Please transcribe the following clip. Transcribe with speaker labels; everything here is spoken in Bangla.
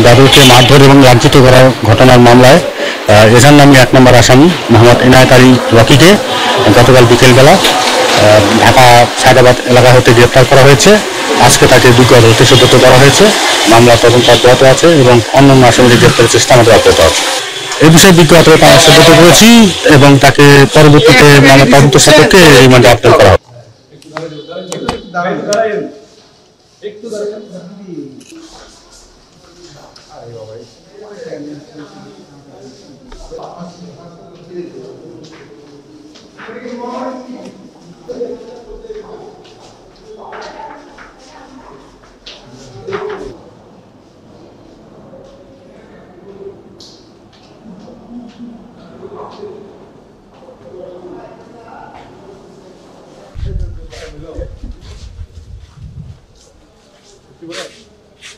Speaker 1: দাদুকে মারধর এবং লাঞ্ছিত করার ঘটনার মামলায় এজাহার নামে 1 নম্বর আসামি মোহাম্মদ এনায়েত আলী রকিকে গতকাল বিকেলবেলা ঢাকা সায়দাবাদ এলাকা হতে গ্রেপ্তার করা হয়েছে। আজকে তাকে যোগ্য আদালতে সোপর্দ করা হয়েছে। মামলা তদন্ত অব্যাহত আছে এবং অন্যান্য আসামিদের গ্রেপ্তারের চেষ্টা আমাদের অব্যাহত আছে। এই বিষয়ে বিজ্ঞ আদালতে আমরা সোপর্দ করেছি এবং তাকে পরবর্তীতে মামলা তদন্ত সাপেক্ষে রিমান্ডে আবেদন করা হবে।
Speaker 2: কি বলে